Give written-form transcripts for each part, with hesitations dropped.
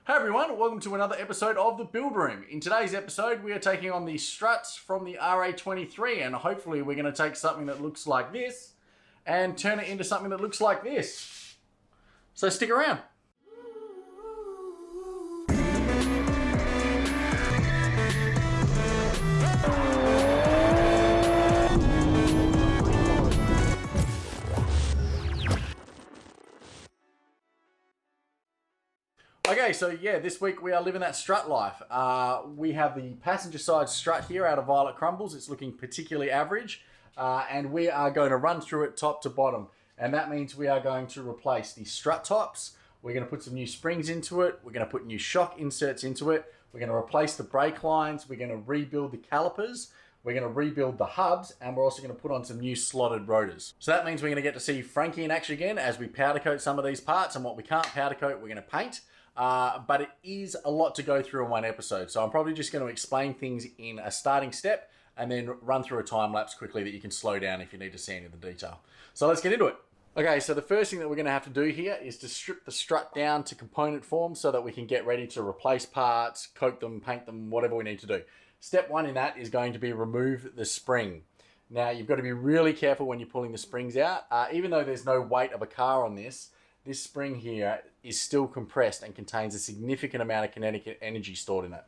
Hey everyone, welcome to another episode of The Build Room. In today's episode, we are taking on the struts from the RA23, and hopefully we're going to take something that looks like this and turn it into something that looks like this. So stick around. Okay, so yeah, this week we are living that strut life. We have the passenger side strut here out of Violet Crumbles. It's looking particularly average, and we are going to run through it top to bottom. And that means we are going to replace the strut tops. We're going to put some new springs into it. We're going to put new shock inserts into it. We're going to replace the brake lines. We're going to rebuild the calipers. We're going to rebuild the hubs, and we're also going to put on some new slotted rotors. So that means we're going to get to see Frankie in action again as we powder coat some of these parts, and what we can't powder coat, we're going to paint. But it is a lot to go through in one episode. So I'm probably just going to explain things in a starting step and then run through a time lapse quickly that you can slow down if you need to see any of the detail. So let's get into it. Okay, so the first thing that we're going to have to do here is to strip the strut down to component form so that we can get ready to replace parts, coat them, paint them, whatever we need to do. Step one in that is going to be remove the spring. Now you've got to be really careful when you're pulling the springs out. Even though there's no weight of a car on this spring here is still compressed and contains a significant amount of kinetic energy stored in it.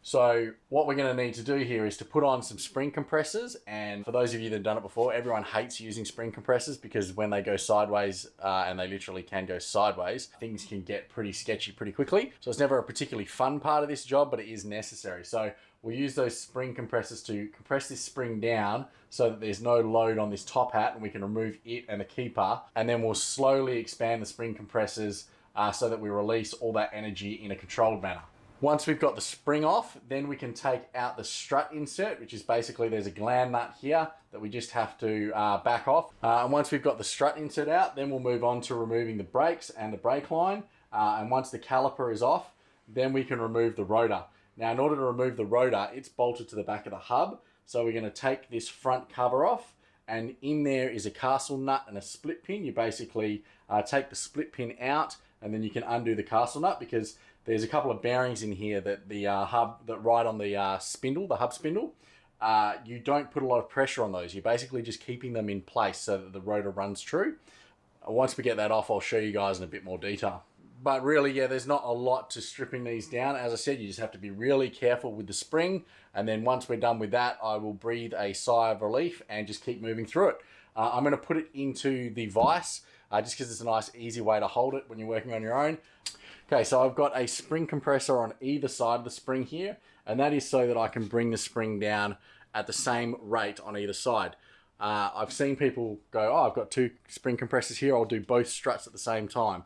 So what we're going to need to do here is to put on some spring compressors. And for those of you that have done it before, everyone hates using spring compressors because when they go sideways, and they literally can go sideways, things can get pretty sketchy pretty quickly. So it's never a particularly fun part of this job, but it is necessary. So we'll use those spring compressors to compress this spring down so that there's no load on this top hat and we can remove it and the keeper. And then we'll slowly expand the spring compressors so that we release all that energy in a controlled manner. Once we've got the spring off, then we can take out the strut insert, which is basically there's a gland nut here that we just have to back off. And once we've got the strut insert out, then we'll move on to removing the brakes and the brake line. And once the caliper is off, then we can remove the rotor. Now, in order to remove the rotor, it's bolted to the back of the hub. So we're going to take this front cover off, and in there is a castle nut and a split pin. You basically take the split pin out, and then you can undo the castle nut because there's a couple of bearings in here that the hub that ride on the spindle, the hub spindle. You don't put a lot of pressure on those. You're basically just keeping them in place so that the rotor runs true. Once we get that off, I'll show you guys in a bit more detail. But really, yeah, there's not a lot to stripping these down. As I said, you just have to be really careful with the spring. And then once we're done with that, I will breathe a sigh of relief and just keep moving through it. I'm going to put it into the vise just because it's a nice, easy way to hold it when you're working on your own. Okay, so I've got a spring compressor on either side of the spring here. And that is so that I can bring the spring down at the same rate on either side. I've seen people go, oh, I've got two spring compressors here. I'll do both struts at the same time.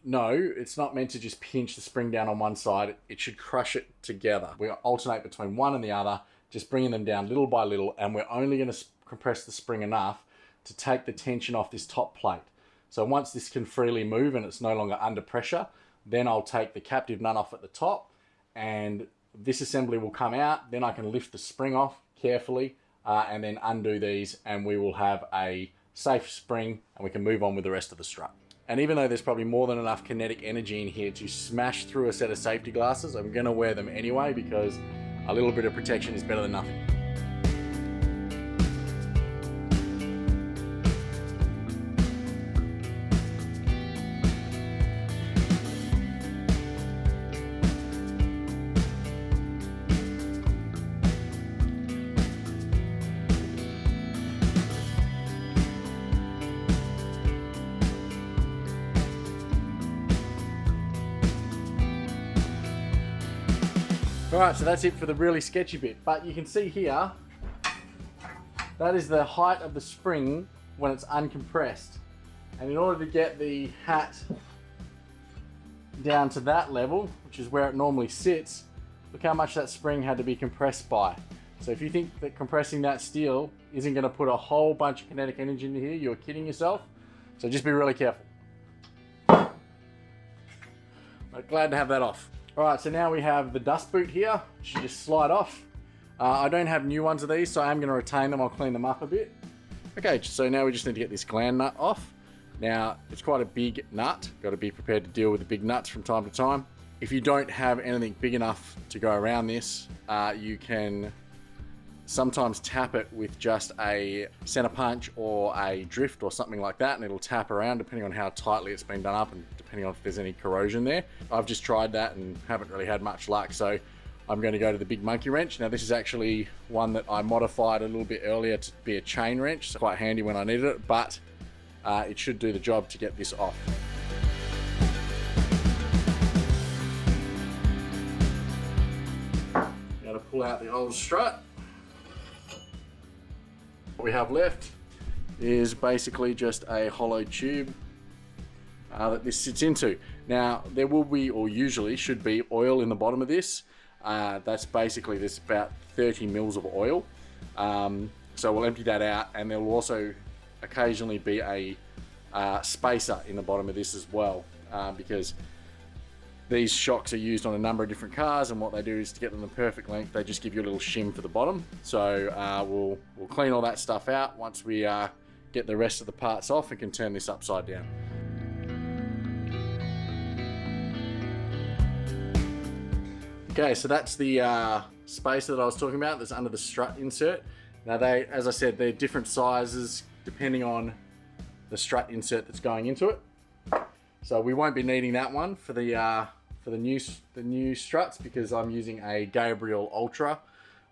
No, it's not meant to just pinch the spring down on one side. It should crush it together. We alternate between one and the other, just bringing them down little by little, and we're only going to compress the spring enough to take the tension off this top plate. So once this can freely move and it's no longer under pressure, then I'll take the captive nut off at the top, and this assembly will come out. Then I can lift the spring off carefully and then undo these, and we will have a safe spring, and we can move on with the rest of the strut. And even though there's probably more than enough kinetic energy in here to smash through a set of safety glasses, I'm going to wear them anyway because a little bit of protection is better than nothing. Alright, so that's it for the really sketchy bit, but you can see here, that is the height of the spring when it's uncompressed. And in order to get the hat down to that level, which is where it normally sits, look how much that spring had to be compressed by. So if you think that compressing that steel isn't going to put a whole bunch of kinetic energy into here, you're kidding yourself. So just be really careful. But glad to have that off. Alright, so now we have the dust boot here, which you just slide off. I don't have new ones of these, so I'm going to retain them. I'll clean them up a bit. Okay, so now we just need to get this gland nut off. Now, it's quite a big nut. Got to be prepared to deal with the big nuts from time to time. If you don't have anything big enough to go around this, you can sometimes tap it with just a center punch or a drift or something like that, and it'll tap around depending on how tightly it's been done up and depending on if there's any corrosion there. I've just tried that and haven't really had much luck, so I'm going to go to the big monkey wrench. Now this is actually one that I modified a little bit earlier to be a chain wrench, so quite handy when I needed it, but it should do the job to get this off. Now to pull out the old strut. What we have left is basically just a hollow tube that this sits into. Now there will be, or usually should be, oil in the bottom of this. That's basically, there's about 30 mils of oil. So we'll empty that out, and there will also occasionally be a spacer in the bottom of this as well, because these shocks are used on a number of different cars, and what they do is to get them the perfect length, they just give you a little shim for the bottom. So we'll clean all that stuff out once we get the rest of the parts off and can turn this upside down. Okay, so that's the spacer that I was talking about that's under the strut insert. Now they, as I said, they're different sizes depending on the strut insert that's going into it. So we won't be needing that one for the new struts, because I'm using a Gabriel Ultra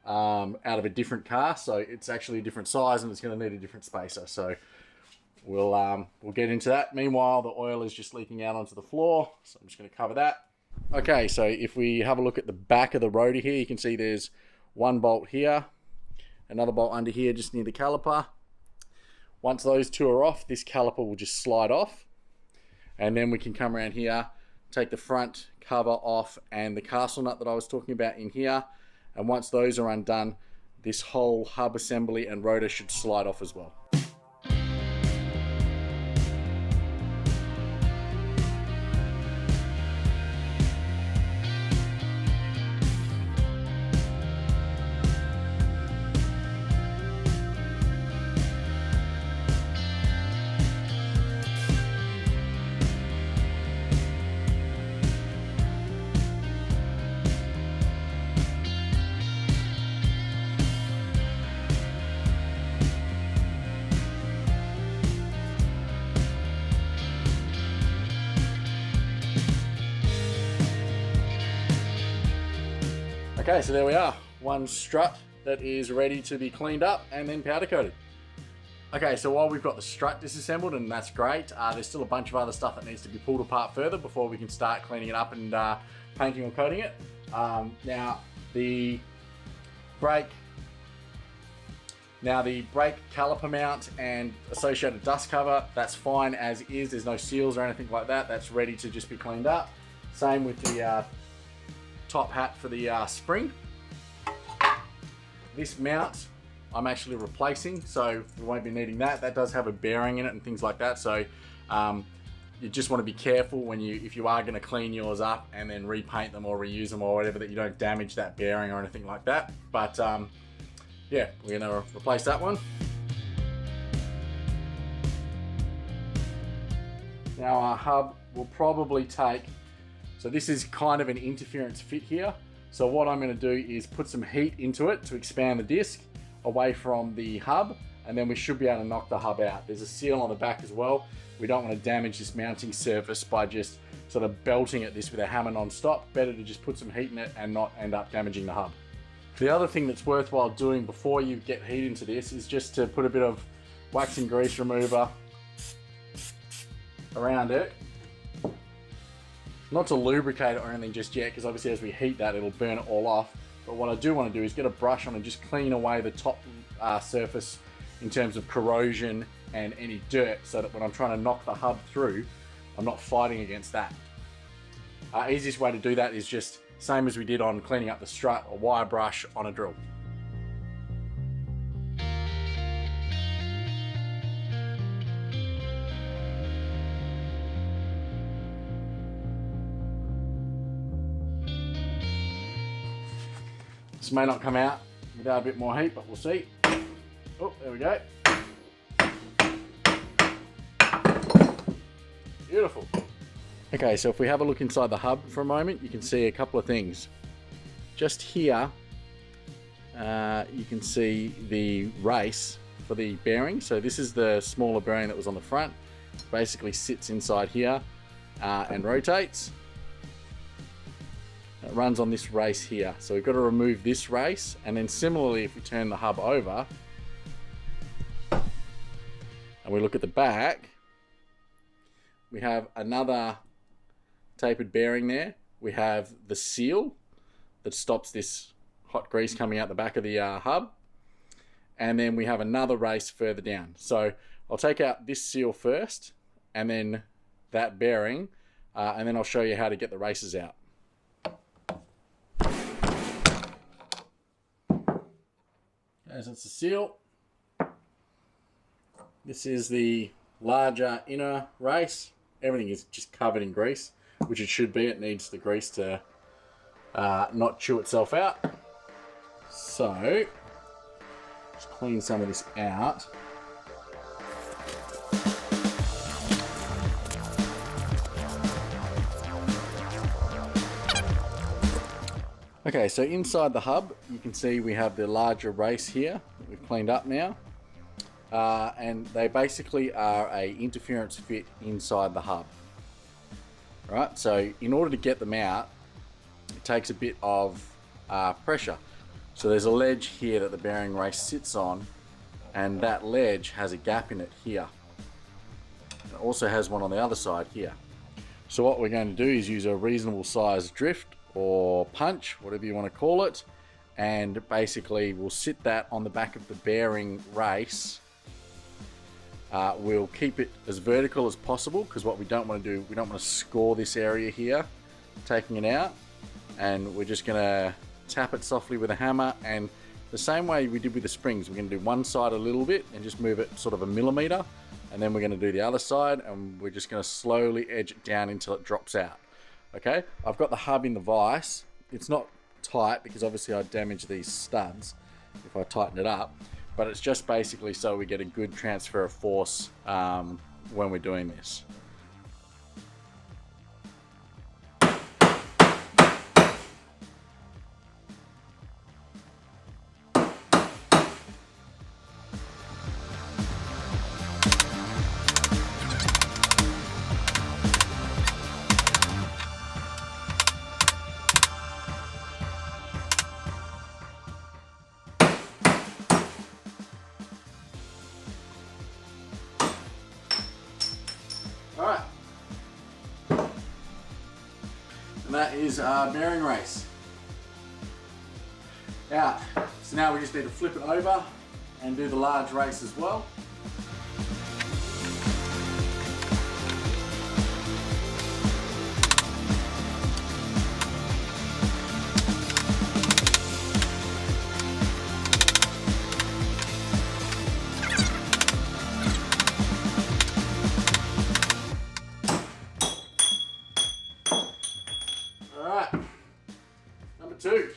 out of a different car, so it's actually a different size and it's going to need a different spacer. So we'll get into that. Meanwhile, the oil is just leaking out onto the floor, so I'm just going to cover that. Okay, so if we have a look at the back of the rotor here, you can see there's one bolt here, another bolt under here just near the caliper. Once those two are off, this caliper will just slide off, and then we can come around here, take the front cover off and the castle nut that I was talking about in here, and once those are undone, this whole hub assembly and rotor should slide off as well. Okay, so there we are. One strut that is ready to be cleaned up and then powder coated. Okay, so while we've got the strut disassembled, and that's great, there's still a bunch of other stuff that needs to be pulled apart further before we can start cleaning it up and painting or coating it. Now the brake caliper mount and associated dust cover, that's fine as is. There's no seals or anything like that. That's ready to just be cleaned up. Same with the top hat for the spring. This mount I'm actually replacing, so we won't be needing that. That does have a bearing in it and things like that, so you just want to be careful when if you are going to clean yours up and then repaint them or reuse them or whatever, that you don't damage that bearing or anything like that. But yeah, we're going to replace that one. Now our hub will probably take, so this is kind of an interference fit here. So what I'm going to do is put some heat into it to expand the disc away from the hub, and then we should be able to knock the hub out. There's a seal on the back as well. We don't want to damage this mounting surface by just sort of belting at this with a hammer non-stop. Better to just put some heat in it and not end up damaging the hub. The other thing that's worthwhile doing before you get heat into this is just to put a bit of wax and grease remover around it. Not to lubricate it or anything just yet, because obviously as we heat that, it'll burn it all off. But what I do want to do is get a brush on and just clean away the top surface in terms of corrosion and any dirt, so that when I'm trying to knock the hub through, I'm not fighting against that. Easiest way to do that is just same as we did on cleaning up the strut, a wire brush on a drill. This may not come out without a bit more heat, but we'll see. Oh, there we go. Beautiful. Okay, so if we have a look inside the hub for a moment, you can see a couple of things. Just here, you can see the race for the bearing. So this is the smaller bearing that was on the front. Basically sits inside here and rotates. It runs on this race here. So we've got to remove this race, and then similarly, if we turn the hub over and we look at the back, we have another tapered bearing there. We have the seal that stops this hot grease coming out the back of the hub, and then we have another race further down. So I'll take out this seal first, and then that bearing, and then I'll show you how to get the races out. As it's the seal, this is the larger inner race. Everything is just covered in grease, which it should be. It needs the grease to not chew itself out. So, just clean some of this out. Okay, so inside the hub, you can see we have the larger race here that we've cleaned up now. And they basically are a interference fit inside the hub. Right, so in order to get them out, it takes a bit of pressure. So there's a ledge here that the bearing race sits on, and that ledge has a gap in it here. It also has one on the other side here. So what we're going to do is use a reasonable size drift or punch, whatever you want to call it, and basically we'll sit that on the back of the bearing race. We'll keep it as vertical as possible, because what we don't want to do, we don't want to score this area here, taking it out, and we're just going to tap it softly with a hammer, and the same way we did with the springs, we're going to do one side a little bit and just move it sort of a millimeter, and then we're going to do the other side, and we're just going to slowly edge it down until it drops out. Okay, I've got the hub in the vise. It's not tight because obviously I'd damage these studs if I tighten it up, but it's just basically so we get a good transfer of force when we're doing this. Alright, and that is our bearing race out. So now we just need to flip it over and do the large race as well. Two.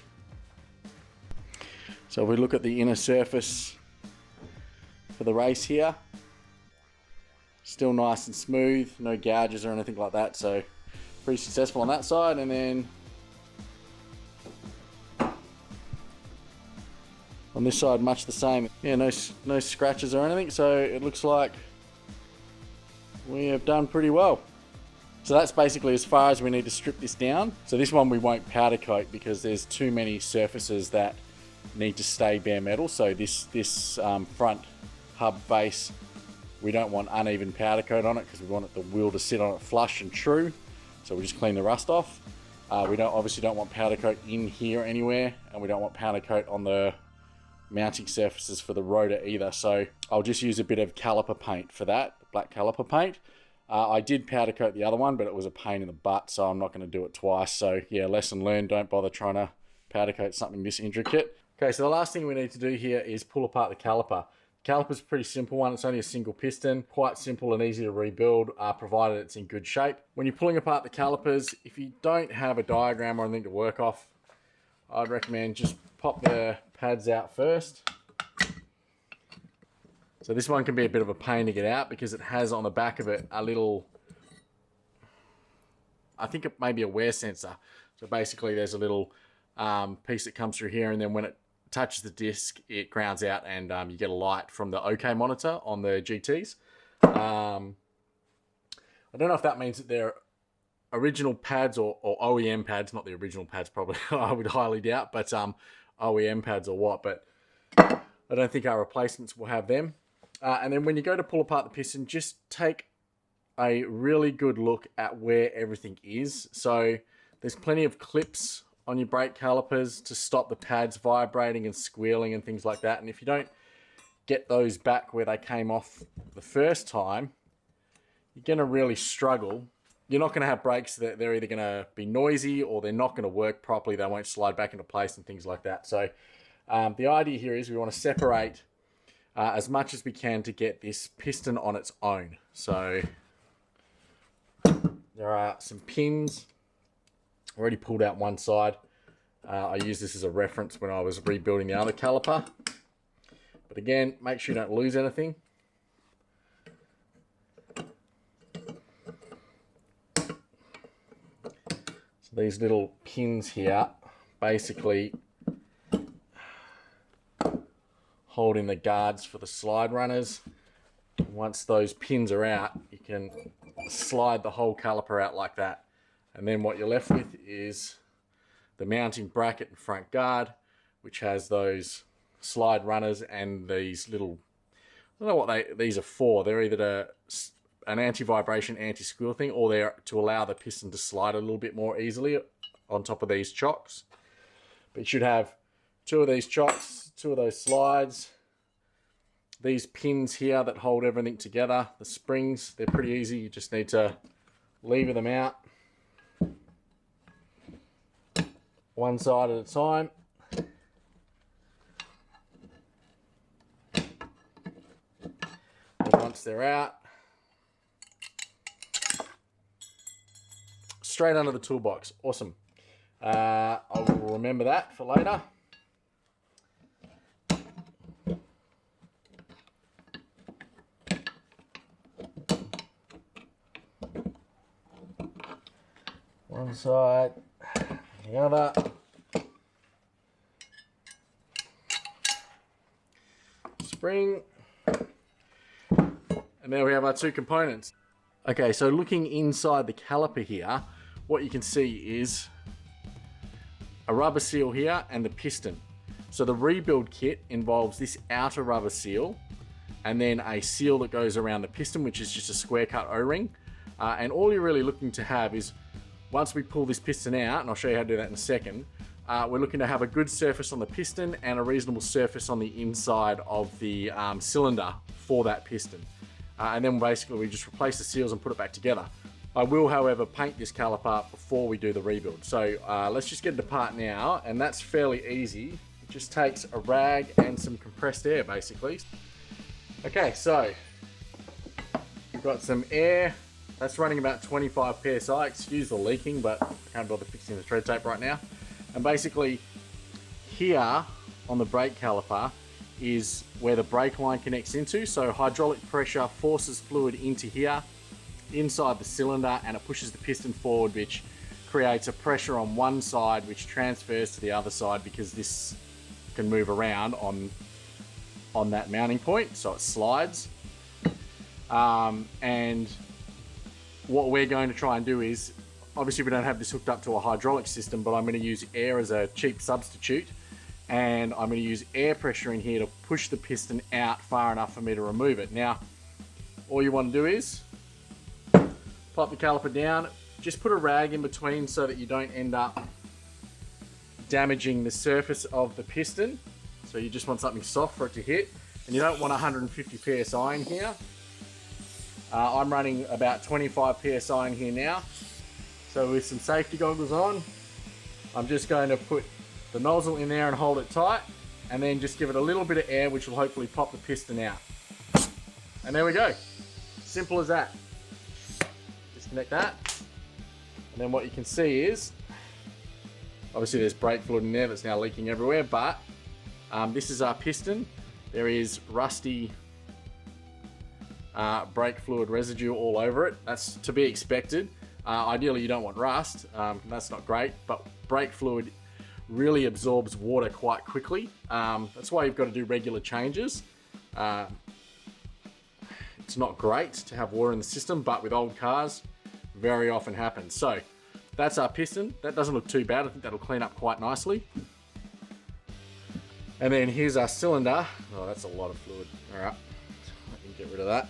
So we look at the inner surface for the race here. Still nice and smooth, no gouges or anything like that, so pretty successful on that side. And then on this side, much the same. Yeah, no scratches or anything, so it looks like we have done pretty well. So that's basically as far as we need to strip this down. So this one we won't powder coat because there's too many surfaces that need to stay bare metal. So this front hub base, we don't want uneven powder coat on it because we want the wheel to sit on it flush and true. So we just clean the rust off. We obviously don't want powder coat in here anywhere, and we don't want powder coat on the mounting surfaces for the rotor either. So I'll just use a bit of caliper paint for that, black caliper paint. I did powder coat the other one, but it was a pain in the butt, so I'm not going to do it twice. So yeah, lesson learned, don't bother trying to powder coat something this intricate. Okay, so the last thing we need to do here is pull apart the caliper. The caliper's a pretty simple one. It's only a single piston, quite simple and easy to rebuild, provided it's in good shape. When you're pulling apart the calipers, if you don't have a diagram or anything to work off, I'd recommend just pop the pads out first. So this one can be a bit of a pain to get out because it has on the back of it a little I think it may be a wear sensor. So basically there's a little piece that comes through here, and then when it touches the disc, it grounds out, and you get a light from the OK monitor on the GTs. I don't know if that means that they're original pads or OEM pads, not the original pads probably, I would highly doubt, but OEM pads or what, but I don't think our replacements will have them. And then when you go to pull apart the piston, just take a really good look at where everything is. So there's plenty of clips on your brake calipers to stop the pads vibrating and squealing and things like that. And if you don't get those back where they came off the first time, you're going to really struggle. You're not going to have brakes that they're either going to be noisy or they're not going to work properly. They won't slide back into place and things like that. So the idea here is we want to separate as much as we can to get this piston on its own. So there are some pins. I already pulled out one side. I used this as a reference when I was rebuilding the other caliper. But again, make sure you don't lose anything. So these little pins here basically holding the guards for the slide runners. Once those pins are out, you can slide the whole caliper out like that. And then what you're left with is the mounting bracket and front guard, which has those slide runners and these little, I don't know what these are for. They're either an anti-vibration, anti-squeal thing, or they're to allow the piston to slide a little bit more easily on top of these chocks. But you should have 2 of these chocks, 2 of those slides, these pins here that hold everything together, the springs, they're pretty easy. You just need to lever them out one side at a time. And once they're out, straight under the toolbox. Awesome. I will remember that for later. One side, the other. Spring. And there we have our 2 components. Okay, so looking inside the caliper here, what you can see is a rubber seal here and the piston. So the rebuild kit involves this outer rubber seal and then a seal that goes around the piston, which is just a square cut O-ring. And all you're really looking to have is, once we pull this piston out, and I'll show you how to do that in a second, we're looking to have a good surface on the piston and a reasonable surface on the inside of the cylinder for that piston. And then basically we just replace the seals and put it back together. I will, however, paint this caliper before we do the rebuild. So let's just get it apart now, and that's fairly easy. It just takes a rag and some compressed air, basically. Okay, so we've got some air. That's running about 25 psi. Excuse the leaking, but I can't bother fixing the thread tape right now. And basically, here on the brake caliper is where the brake line connects into. So hydraulic pressure forces fluid into here, inside the cylinder, and it pushes the piston forward, which creates a pressure on one side, which transfers to the other side because this can move around on that mounting point, so it slides. And what we're going to try and do is, obviously we don't have this hooked up to a hydraulic system, but I'm going to use air as a cheap substitute, and I'm going to use air pressure in here to push the piston out far enough for me to remove it. Now, all you want to do is pop the caliper down, just put a rag in between so that you don't end up damaging the surface of the piston. So you just want something soft for it to hit, and you don't want 150 psi in here. I'm running about 25 psi in here now. So with some safety goggles on, I'm just going to put the nozzle in there and hold it tight, and then just give it a little bit of air, which will hopefully pop the piston out. And there we go. Simple as that. Disconnect that. And then what you can see is, obviously there's brake fluid in there that's now leaking everywhere, but this is our piston. There is rusty brake fluid residue all over it. That's to be expected. Ideally, you don't want rust. That's not great, but brake fluid really absorbs water quite quickly. That's why you've got to do regular changes. It's not great to have water in the system, but with old cars, very often happens. So that's our piston. That doesn't look too bad. I think that'll clean up quite nicely. And then here's our cylinder. Oh, that's a lot of fluid. All right, let me get rid of that.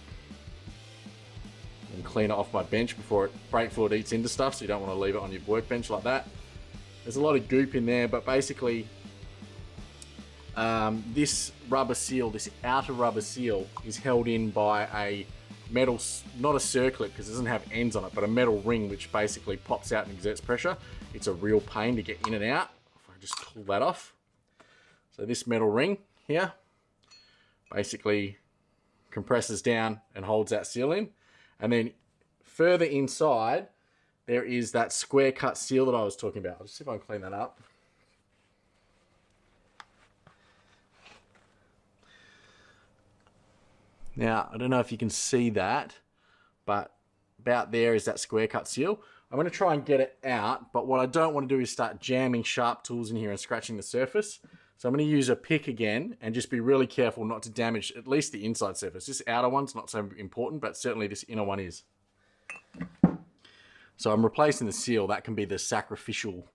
And clean it off my bench before brake fluid eats into stuff, so you don't want to leave it on your workbench like that. There's a lot of goop in there, but basically this rubber seal, this outer rubber seal, is held in by a metal, not a circlip because it doesn't have ends on it, but a metal ring which basically pops out and exerts pressure. It's a real pain to get in and out. If I just pull that off. So this metal ring here basically compresses down and holds that seal in. And then further inside, there is that square cut seal that I was talking about. I'll just see if I can clean that up. Now, I don't know if you can see that, but about there is that square cut seal. I'm going to try and get it out, but what I don't want to do is start jamming sharp tools in here and scratching the surface. So I'm going to use a pick again and just be really careful not to damage at least the inside surface. This outer one's not so important, but certainly this inner one is. So I'm replacing the seal. That can be the sacrificial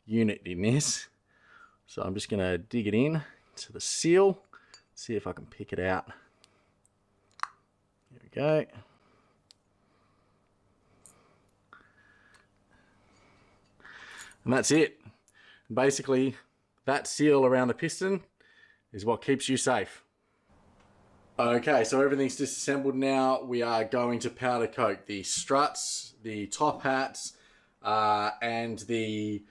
unit in this. So I'm just going to dig it in to the seal, see if I can pick it out. There we go. And that's it. Basically, that seal around the piston is what keeps you safe. Okay, so everything's disassembled now. We are going to powder coat the struts, the top hats, and the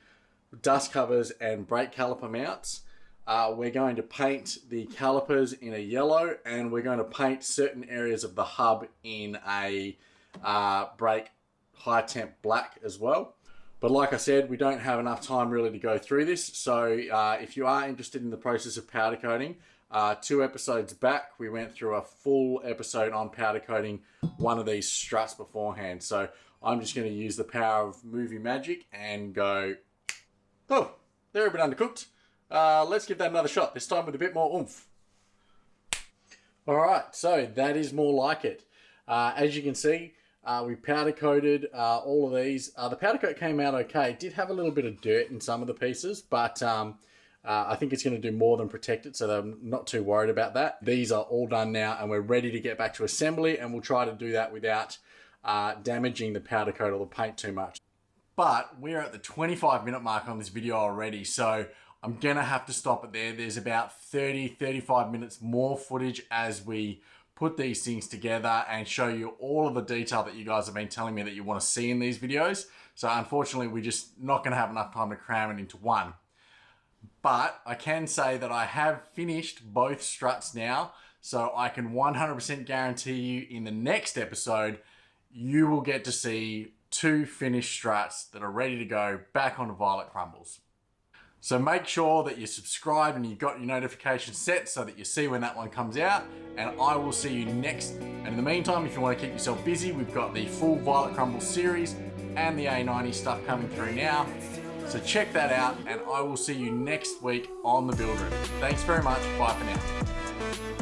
dust covers and brake caliper mounts. We're going to paint the calipers in a yellow, and we're going to paint certain areas of the hub in a brake high temp black as well. But like I said, we don't have enough time really to go through this. So if you are interested in the process of powder coating, 2 episodes back, we went through a full episode on powder coating one of these struts beforehand. So I'm just going to use the power of movie magic and go, oh, they're a bit undercooked. Let's give that another shot, this time with a bit more oomph. All right, so that is more like it. As you can see, we powder coated all of these. The powder coat came out okay. It did have a little bit of dirt in some of the pieces, but I think it's going to do more than protect it, so I'm not too worried about that. These are all done now, and we're ready to get back to assembly, and we'll try to do that without damaging the powder coat or the paint too much. But we're at the 25-minute mark on this video already, so I'm going to have to stop it there. There's about 30-35 minutes more footage as we put these things together and show you all of the detail that you guys have been telling me that you want to see in these videos. So unfortunately, we're just not going to have enough time to cram it into one. But I can say that I have finished both struts now, so I can 100% guarantee you in the next episode, you will get to see 2 finished struts that are ready to go back onto Violet Crumbles. So make sure that you're subscribed and you've got your notifications set so that you see when that one comes out, and I will see you next. And in the meantime, if you want to keep yourself busy, we've got the full Violet Crumbles series and the A90 stuff coming through now. So check that out, and I will see you next week on the build room. Thanks very much. Bye for now.